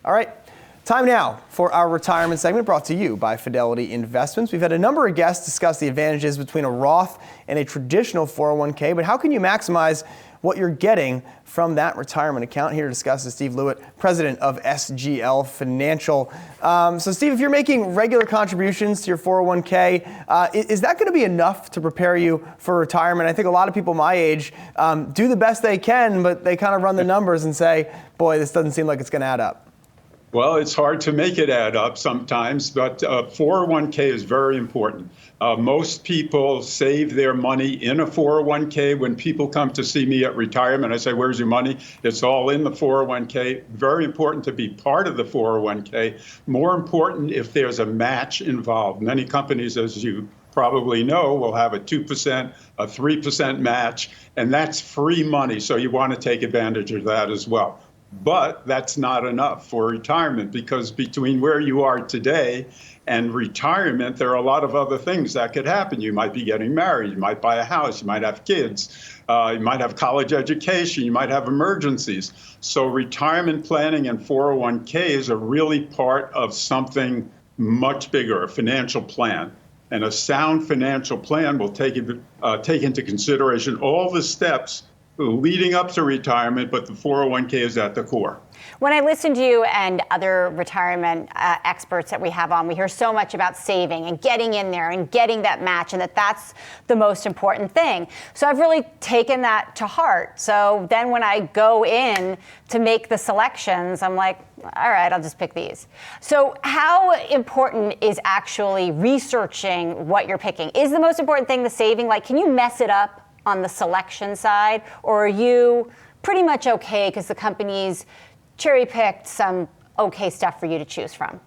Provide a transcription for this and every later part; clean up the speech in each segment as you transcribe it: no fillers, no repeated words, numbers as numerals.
All right. Time now for our retirement segment brought to you by Fidelity Investments. We've had a number of guests discuss the advantages between a Roth and a traditional 401k, but how can you maximize what you're getting from that retirement account? Here to discuss is Steve Lewit, president of SGL Financial. So Steve, if you're making regular contributions to your 401k, is that going to be enough to prepare you for retirement? I think a lot of people my age do the best they can, but they kind of run the numbers and say, boy, this doesn't seem like it's going to add up. Well, it's hard to make it add up sometimes, but 401k is very important. Most people save their money in a 401k. When people come to see me at retirement, I say, where's your money? It's all in the 401k. Very important to be part of the 401k. More important if there's a match involved. Many companies, as you probably know, will have a 2%, a 3% match, and that's free money. So you want to take advantage of that as well. But that's not enough for retirement, because between where you are today and retirement, there are a lot of other things that could happen. You might be getting married, you might buy a house, you might have kids, you might have college education, you might have emergencies. So retirement planning and 401ks are really part of something much bigger, a financial plan. And a sound financial plan will take into consideration all the steps leading up to retirement, but the 401k is at the core. When I listen to you and other retirement experts that we have on, we hear so much about saving and getting in there and getting that match, and that's the most important thing. So I've really taken that to heart. So then when I go in to make the selections, I'm like, all right, I'll just pick these. So how important is actually researching what you're picking? Is the most important thing the saving? Like, can you mess it up on the selection side, or are you pretty much okay because the company's cherry-picked some okay stuff for you to choose from?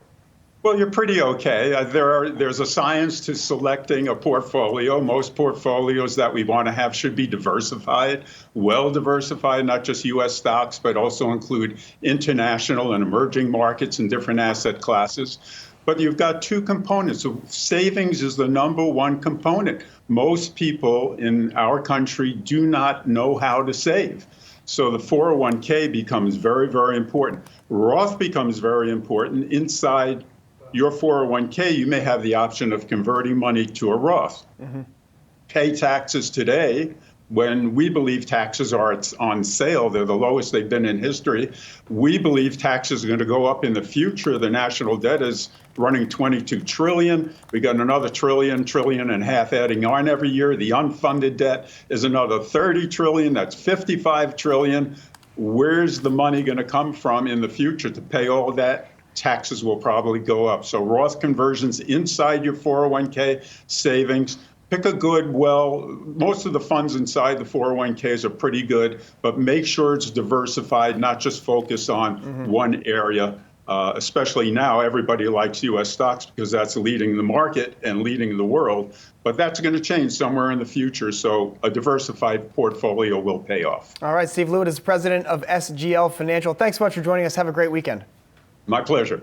Well, you're pretty okay. There's a science to selecting a portfolio. Most portfolios that we want to have should be diversified, well diversified, not just U.S. stocks, but also include international and emerging markets and different asset classes. But you've got two components. So savings is the number one component. Most people in our country do not know how to save. So the 401k becomes very, very important. Roth becomes very important. Inside your 401k, you may have the option of converting money to a Roth. Pay taxes today. When we believe taxes are on sale, they're the lowest they've been in history. We believe taxes are going to go up in the future. The national debt is running $22 trillion. We got another trillion and a half adding on every year. The unfunded debt is another 30 trillion. That's 55 trillion. Where's the money going to come from in the future to pay all of that? Taxes will probably go up. So Roth conversions inside your 401k savings. Pick a good, most of the funds inside the 401ks are pretty good, but make sure it's diversified, not just focus on one area. Especially now, everybody likes U.S. stocks because that's leading the market and leading the world. But that's going to change somewhere in the future, so a diversified portfolio will pay off. All right, Steve Lewit is president of SGL Financial. Thanks so much for joining us. Have a great weekend. My pleasure.